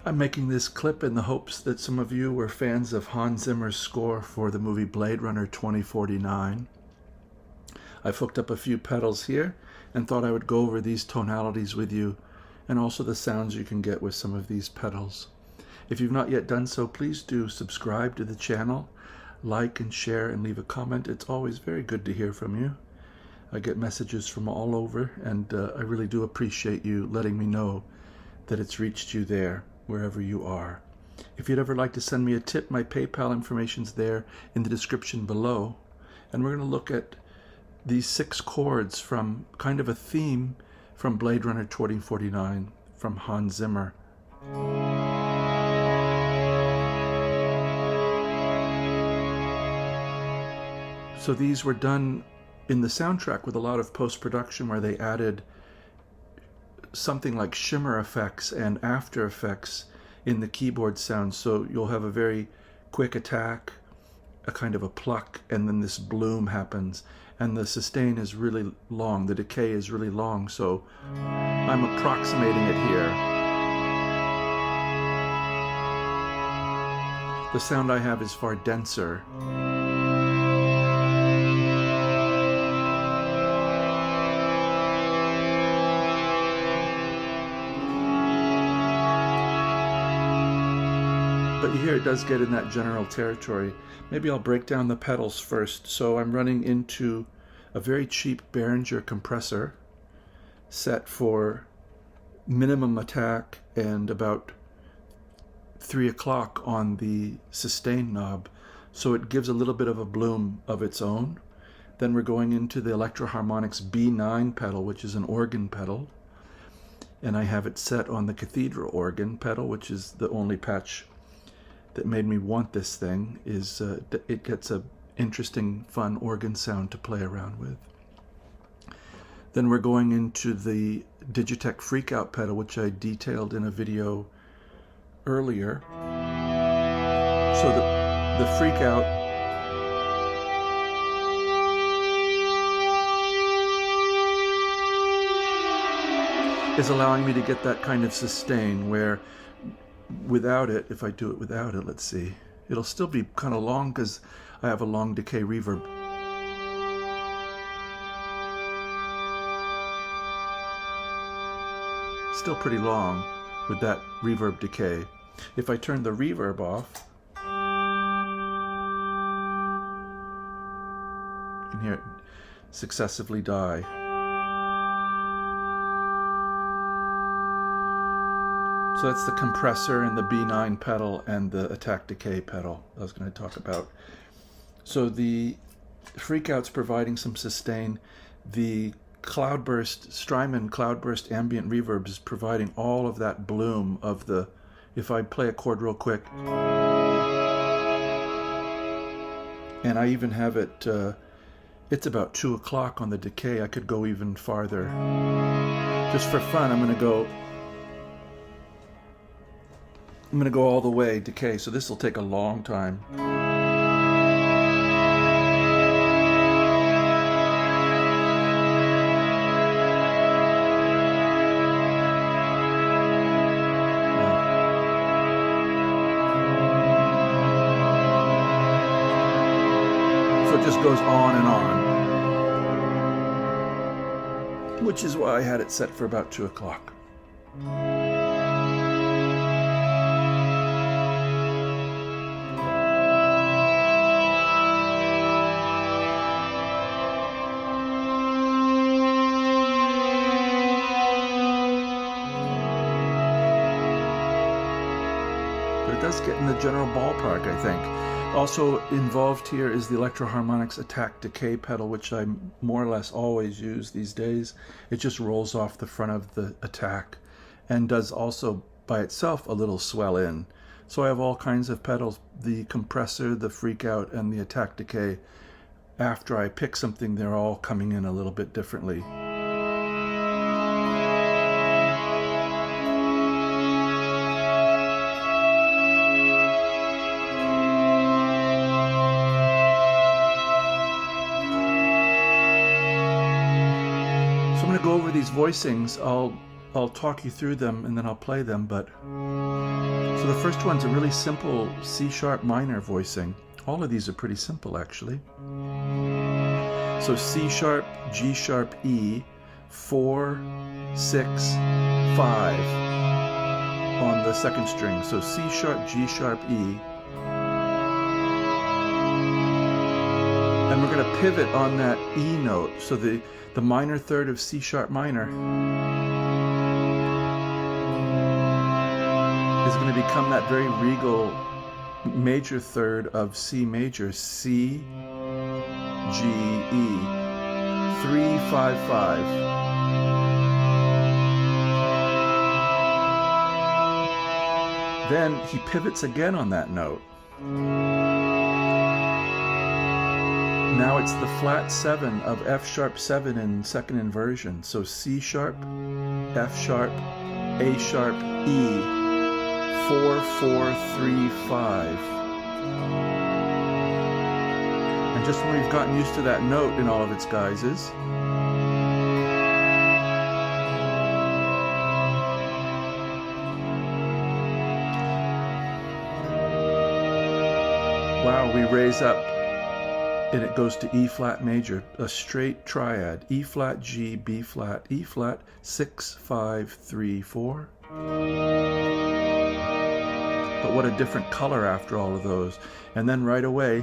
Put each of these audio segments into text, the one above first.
I'm making this clip in the hopes that some of you were fans of Hans Zimmer's score for the movie Blade Runner 2049. I've hooked up a few pedals here and thought I would go over these tonalities with you and also the sounds you can get with some of these pedals. If you've not yet done so, please do subscribe to the channel, like and share and leave a comment. It's always very good to hear from you. I get messages from all over, and I really do appreciate you letting me know that it's reached you there, wherever you are. If you'd ever like to send me a tip, my PayPal information's there in the description below. And we're going to look at these 6 chords from kind of a theme from Blade Runner 2049 from Hans Zimmer. So these were done in the soundtrack with a lot of post-production where they added something like shimmer effects and after effects in the keyboard sound. So you'll have a very quick attack, a kind of a pluck, and then this bloom happens. And the sustain is really long, the decay is really long, so I'm approximating it here. The sound I have is far denser. But you hear it does get in that general territory. Maybe I'll break down the pedals first. So I'm running into a very cheap Behringer compressor set for minimum attack and about 3 o'clock on the sustain knob. So it gives a little bit of a bloom of its own. Then we're going into the Electro Harmonix B9 pedal, which is an organ pedal. And I have it set on the cathedral organ pedal, which is the only patch that made me want this thing. Is it gets a interesting, fun organ sound to play around with. Then we're going into the Digitech FreqOut pedal, which I detailed in a video earlier. So the FreqOut is allowing me to get that kind of sustain where without it, if I do it without it, let's see, it'll still be kind of long because I have a long decay reverb. Still pretty long with that reverb decay. If I turn the reverb off, you can hear it successively die. So that's the compressor and the B9 pedal and the attack decay pedal I was going to talk about. So the FreqOut's providing some sustain. The Strymon Cloudburst Ambient Reverb is providing all of that bloom of the, if I play a chord real quick, and I even have it, it's about 2 o'clock on the decay. I could go even farther. Just for fun, I'm going to go all the way decay, so this will take a long time. So it just goes on and on, which is why I had it set for about 2 o'clock. It does get in the general ballpark, I think. Also involved here is the Electro Harmonix attack decay pedal, which I more or less always use these days. It just rolls off the front of the attack and does also by itself a little swell in. So I have all kinds of pedals, the compressor, the FreqOut, and the attack decay. After I pick something, they're all coming in a little bit differently. So I'm going to go over these voicings. I'll talk you through them and then I'll play them, but So the first one's a really simple C sharp minor voicing. All of these are pretty simple actually. So C sharp, G sharp, E, 4, 6, 5 on the second string. So C sharp, G sharp, E. And we're going to pivot on that E note. So the minor third of C sharp minor is going to become that very regal major third of C major, C, G, E, 3, 5, 5. Then he pivots again on that note. Now it's the flat 7 of F sharp 7 in second inversion. So C sharp, F sharp, A sharp, E, 4, 4, 3, 5. And just when we've gotten used to that note in all of its guises, wow, we raise up and it goes to E flat major, a straight triad, E flat, G, B flat, E flat, 6, 5, 3, 4. But what a different color after all of those. And then right away,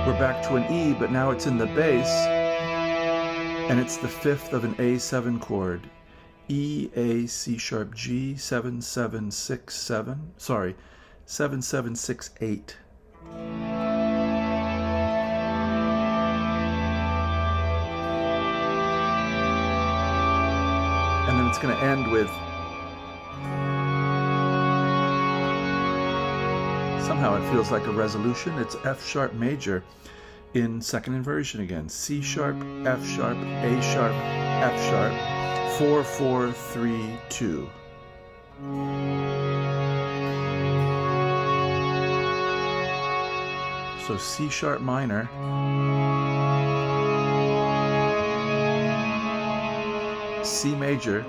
we're back to an E, but now it's in the bass, and it's the fifth of an A7 chord. E, A, C sharp, G, 7, 7, 6, 7. Sorry, 7, 7, 6, 8. And then it's going to end with, somehow it feels like a resolution. It's F sharp major in second inversion again. C sharp, F sharp, A sharp, F sharp, 4, 4, 3, 2. So C sharp minor, C major,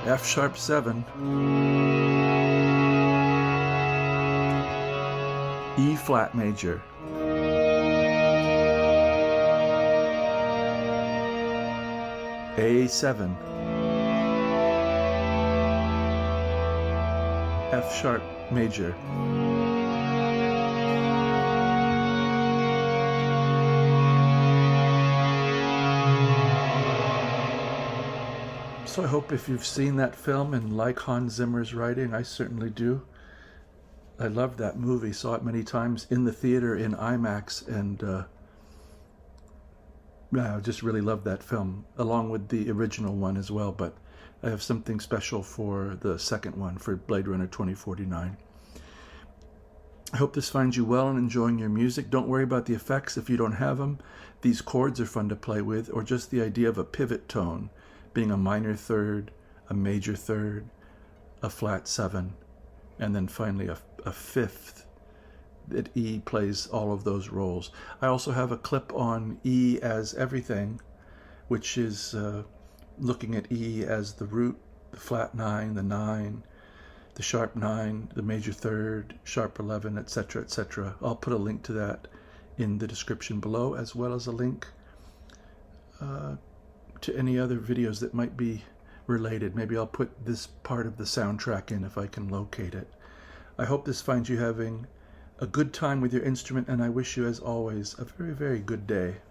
F sharp 7, E flat major, A7, F sharp major, so I hope if you've seen that film and like Hans Zimmer's writing, I certainly do. I loved that movie, saw it many times in the theater in IMAX, and I just really loved that film, along with the original one as well, but I have something special for the second one, for Blade Runner 2049. I hope this finds you well and enjoying your music. Don't worry about the effects if you don't have them. These chords are fun to play with, or just the idea of a pivot tone, being a minor third, a major third, a flat 7, and then finally a fifth that E plays all of those roles. I also have a clip on E as everything, which is looking at E as the root, the flat 9, the 9, the sharp 9, the major third, sharp 11, etc., etc. I'll put a link to that in the description below, as well as a link to any other videos that might be related. Maybe I'll put this part of the soundtrack in if I can locate it. I hope this finds you having a good time with your instrument, and I wish you, as always, a very, very good day.